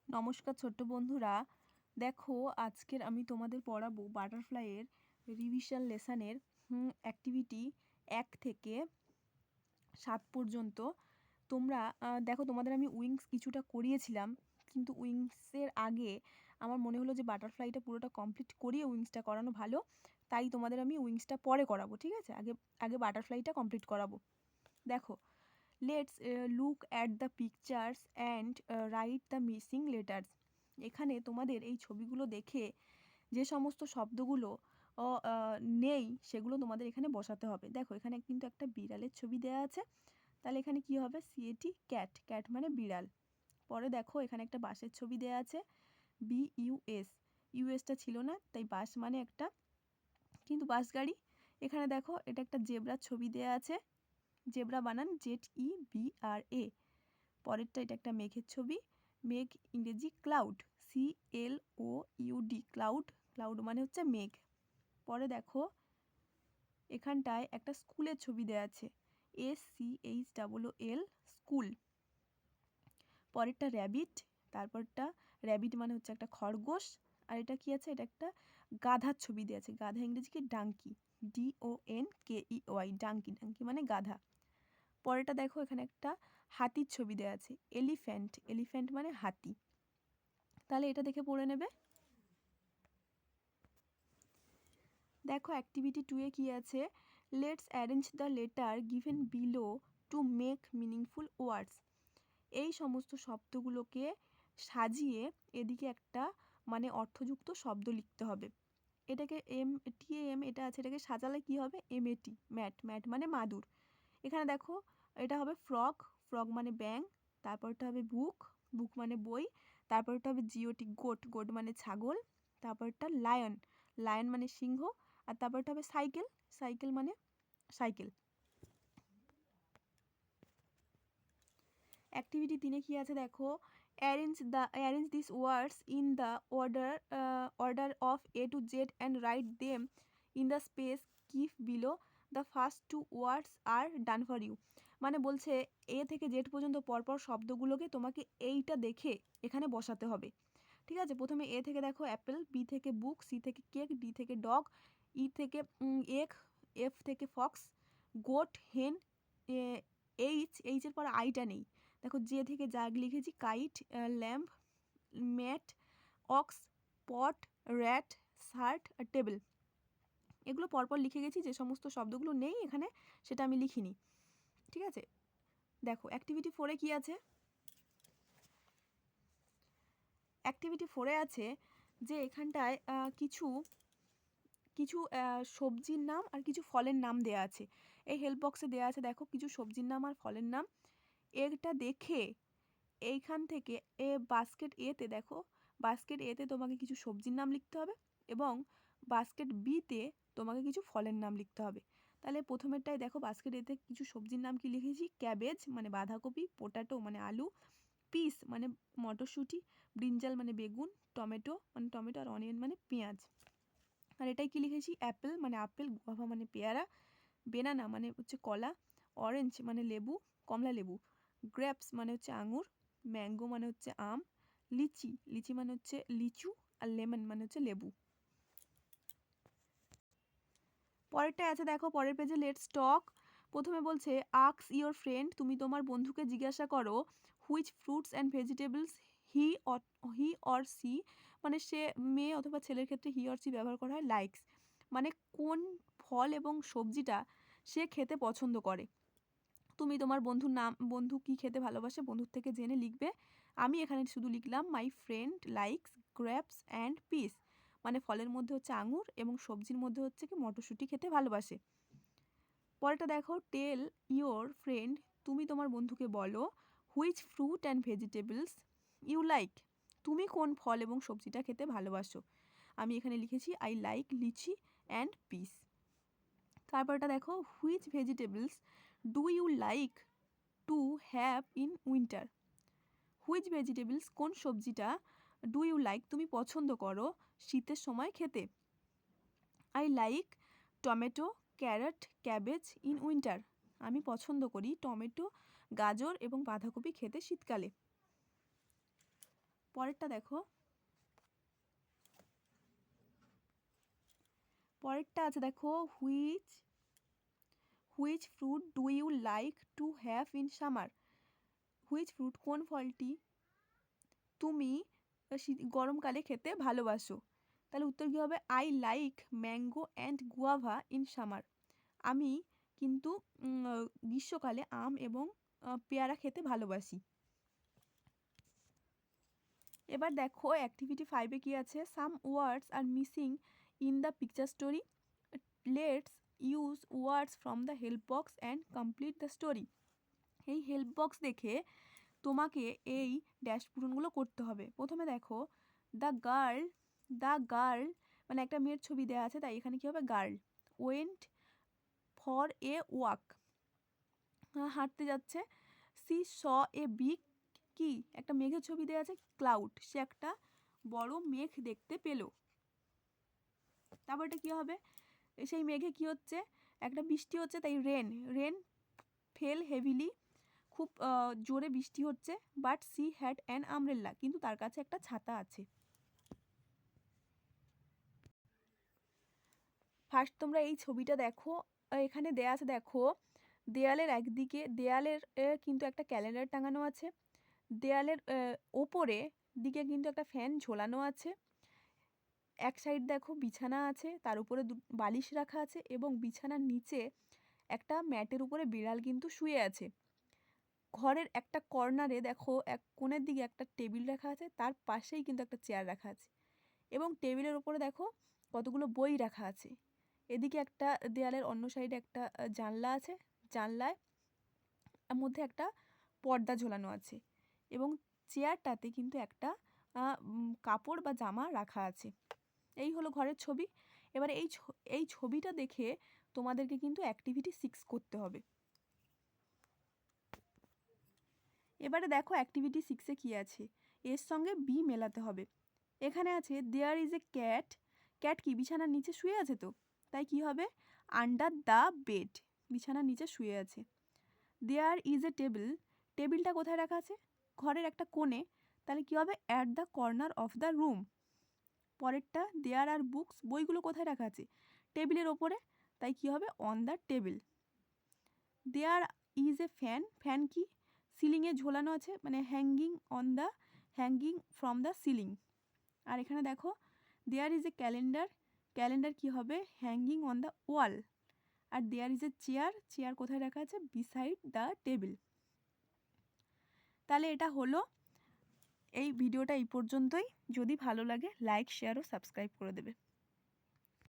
নমস্কার ছোট্ট বন্ধুরা, দেখো আজকের আমি তোমাদের পড়াবো বাটারফ্লাইয়ের রিভিশন লেসনের অ্যাক্টিভিটি 1 থেকে 7 পর্যন্ত। তোমরা দেখো তোমাদের আমি উইংস কিছুটা করিয়েছিলাম, কিন্তু উইংসের আগে আমার মনে হলো যে বাটারফ্লাইটা পুরোটা কমপ্লিট করিয়ে উইংসটা করানো ভালো, তাই তোমাদের আমি উইংসটা পরে করাবো। ঠিক আছে, আগে আগে বাটারফ্লাইটা কমপ্লিট করাবো। দেখো, let's look at the pictures and write the missing letters. এখানে তোমাদের এই ছবিগুলো দেখে যে সমস্ত শব্দগুলো নেই সেগুলো তোমাদের এখানে বসাতে হবে। দেখো এখানে কিন্তু একটা বিড়ালের ছবি দেওয়া আছে, তাহলে এখানে কি হবে? সিএটি ক্যাট, ক্যাট মানে বিড়াল। পরে দেখো এখানে একটা বাসের ছবি দেওয়া আছে, বিইউএস, ইউএসটা ছিল না তাই বাস মানে একটা কিন্তু বাস গাড়ি। এখানে দেখো এটা একটা জেব্রার ছবি দেওয়া আছে, জেব্রা বানান ZEBRA। পরেরটা এটা একটা মেঘের ছবি, মেঘ ইংরেজি ক্লাউড, CLOUD, ক্লাউড, ক্লাউড মানে হচ্ছে মেঘ। পরে দেখো এখানটায় একটা স্কুলের ছবি দেওয়া আছে, SCHOOL, স্কুল। পরেরটা র্যাবিট, তারপরটা র্যাবিট মানে হচ্ছে একটা খরগোশ। আর এটা কি আছে? এটা একটা গাধার ছবি দেওয়া আছে, গাধা ইংরেজি কি? ডাঙ্কি, DONKEY, ডাঙ্কি, ডাঙ্কি মানে গাধা। পরেরটা দেখো এখানে একটা হাতির ছবি দেওয়া আছে, এলিফ্যান্ট, এলিফ্যান্ট মানে হাতি। তাহলে এটা দেখে পড়ে নেবে। দেখো অ্যাক্টিভিটি 2-এ কী আছে, let's arrange the letter given below to make meaningful ওয়ার্ডস। এই সমস্ত শব্দগুলোকে সাজিয়ে এদিকে একটা মানে অর্থযুক্ত শব্দ লিখতে হবে। এটাকে MTAM এটা আছে, এটাকে সাজালে কি হবে? MAT, ম্যাট, ম্যাট মানে মাদুর। এখানে দেখো এটা হবে ফ্রগ, ফ্রগ মানে ব্যাং। তারপরটা হবে বুক, বুক মানে বই। তারপরটা হবে GOT, গোট, গোট মানে ছাগল। তারপরটা লায়ন, লায়ন মানে সিংহ। আর তারপরটা হবে সাইকেল, সাইকেল মানে সাইকেল। অ্যাক্টিভিটি 3-এ কী আছে দেখো, arrange this words in the order of A to Z and write them in the space give below. The first 2 words are done for you. মানে বলছে A থেকে Z পর্যন্ত পরপর শব্দগুলোকে তোমাকে এইটা দেখে এখানে বসাতে হবে। ঠিক আছে, প্রথমে A থেকে দেখো অ্যাপেল, B থেকে বুক, C থেকে কেক, D থেকে ডগ, E থেকে এগ, F থেকে ফক্স, গোট, হেন, এইচের পর আইটা নেই। দেখো জে থেকে জাগ লিখেছি, কাইট, ল্যাম্প, ম্যাট, অক্স, পট, র্যাট, শার্ট, টেবিল। এগুলো পরপর লিখে গেছি, যে সমস্ত শব্দগুলো নেই এখানে সেটা আমি লিখিনি। ঠিক আছে, দেখো অ্যাক্টিভিটি 4-এ কী আছে, অ্যাক্টিভিটি 4-এ আছে যে এখানটায় কিছু কিছু সবজির নাম আর কিছু ফলের নাম দেয়া আছে। এই হেল্প বক্সে দেওয়া আছে, দেখো কিছু সবজির নাম আর ফলের নাম। এটা দেখে এইখান থেকে বাস্কেট এতে দেখো, বাস্কেট এতে তোমাকে কিছু সবজির নাম লিখতে হবে এবং বাস্কেট বিতে তোমাকে কিছু ফলের নাম লিখতে হবে। তাহলে প্রথমেরটায় দেখো বাস্কেট এতে কিছু সবজির নাম কি লিখেছি, ক্যাবেজ মানে বাঁধাকপি, পোটাটো মানে আলু, পিস মানে মটরশুঁটি, ব্রিঞ্জাল মানে বেগুন, টমেটো মানে টমেটো আর অনিয়ন মানে পেঁয়াজ। আর এটাই কি লিখেছি, অ্যাপেল মানে আপেল, গুয়াভা মানে পেয়ারা, বেনানা মানে হচ্ছে কলা, অরেঞ্জ মানে লেবু, কমলা লেবু, গ্রেপস মানে হচ্ছে আঙুর, ম্যাঙ্গো মানে হচ্ছে আম, লিচি, লিচি মানে হচ্ছে লিচু, আর লেমন মানে হচ্ছে লেবু। পরেরটা আছে দেখো, পরের পেজে লেটস টক। প্রথমে বলছে আক্স ইওর ফ্রেন্ড, তুমি তোমার বন্ধুকে জিজ্ঞাসা করো, which fruits and vegetables he or she, মানে সে মেয়ে অথবা ছেলের ক্ষেত্রে হি অর সি ব্যবহার করা হয়, লাইকস মানে কোন ফল এবং সবজিটা সে খেতে পছন্দ করে। তুমি তোমার বন্ধুর নাম, বন্ধু কী খেতে ভালোবাসে বন্ধুর থেকে জেনে লিখবে। আমি এখানে শুধু লিখলাম my friend likes grapes and piece, মানে ফলের মধ্যে হচ্ছে আঙুর এবং সবজির মধ্যে হচ্ছে কি মটরশুঁটি খেতে ভালোবাসে। পরেরটা দেখো, টেল ইওর ফ্রেন্ড, তুমি তোমার বন্ধুকে বলো, which fruit and vegetables you like, তুমি কোন ফল এবং সবজিটা খেতে ভালোবাসো। আমি এখানে লিখেছি I like lychee and peas. তারপরটা দেখো, which vegetables do you like to have in winter, which vegetables কোন সবজিটা ডু ইউ লাইক তুমি পছন্দ করো শীতের সময় খেতে। I like tomato, carrot, cabbage in winter, আমি পছন্দ করি টমেটো, গাজর এবং বাঁধাকপি খেতে শীতকালে। পরেরটা দেখো, পরেরটা আছে দেখো, which fruit do you like to have in summer. Which fruit, কোন ফলটি তুমি গরমকালে খেতে ভালোবাসো। তাহলে উত্তর কী হবে? I like mango and guava in summer. আমি কিন্তু গ্রীষ্মকালে আম এবং পেয়ারা খেতে ভালোবাসি। এবার দেখো অ্যাক্টিভিটি 5-এ কী আছে, some words are missing in the picture story, let's use words from the help box and complete the story. এই হেল্প বক্স দেখে তোমাকে এই ড্যাশ পূরণগুলো করতে হবে। প্রথমে দেখো, দ্য গার্ল মানে একটা মেয়ের ছবি দেওয়া আছে, তাই এখানে কী হবে? Girl went for a walk, হাঁটতে যাচ্ছে। সি স এ বিগ, কি একটা মেঘের ছবি দেওয়া আছে, ক্লাউড, সে একটা বড় মেঘ দেখতে পেল। তারপরটা কী হবে? সেই মেঘে কি হচ্ছে? একটা বৃষ্টি হচ্ছে, তাই রেন ফেল হেভিলি, খুব জোরে বৃষ্টি হচ্ছে। But she had an umbrella, কিন্তু তার কাছে একটা ছাতা আছে। ফার্স্ট তোমরা এই ছবিটা দেখো, এখানে দেয়া আছে দেখো, দেয়ালের একদিকে কিন্তু একটা ক্যালেন্ডার টাঙানো আছে, দেয়ালের ওপরে দিকে কিন্তু একটা ফ্যান ঝোলানো আছে, এক সাইড দেখো বিছানা আছে, তার উপরে বালিশ রাখা আছে, এবং বিছানার নিচে একটা ম্যাটের উপরে বিড়াল কিন্তু শুয়ে আছে। ঘরের একটা কর্নারে দেখো এক কোণের দিকে একটা টেবিল রাখা আছে, তার পাশেই কিন্তু একটা চেয়ার রাখা আছে, এবং টেবিলের উপরে দেখো কতগুলো বই রাখা আছে। এদিকে একটা দেয়ালের অন্য সাইডে একটা জানলা আছে, জানলায় মধ্যে একটা পর্দা ঝোলানো আছে, এবং চেয়ারটাতে কিন্তু একটা কাপড় বা জামা রাখা আছে। এই হলো ঘরের ছবি। এবারে এই ছবিটা দেখে তোমাদেরকে কিন্তু অ্যাক্টিভিটি 6 করতে হবে। এবারে দেখো অ্যাক্টিভিটি 6-এ কী আছে, এর সঙ্গে বি মেলাতে হবে। এখানে আছে there is a cat, cat কি বিছানার নিচে শুয়ে আছে, তো তাই কি হবে? আন্ডার দ্য বেড, বিছানার নিচে শুয়ে আছে। দেয়ার ইজ এ টেবিল, টেবিলটা কোথায় রাখা আছে? ঘরের একটা কোণে, তাহলে কি হবে? At the corner of the room. পরেরটা দেয়ার আর বুকস, বইগুলো কোথায় রাখা আছে? টেবিলের ওপরে, তাই কি হবে? On the table. There is a fan, fan কি সিলিংয়ে ঝোলানো আছে, মানে হ্যাঙ্গিং ফ্রম দ্য সিলিং। আর এখানে দেখো there is a calendar, calendar কি হবে? Hanging on the wall. আর there is a chair, chair কোথায় রাখা আছে? Beside the table. তাহলে এটা হলো এই ভিডিওটা এই পর্যন্তই। যদি ভালো লাগে লাইক, শেয়ার ও সাবস্ক্রাইব করে দেবে।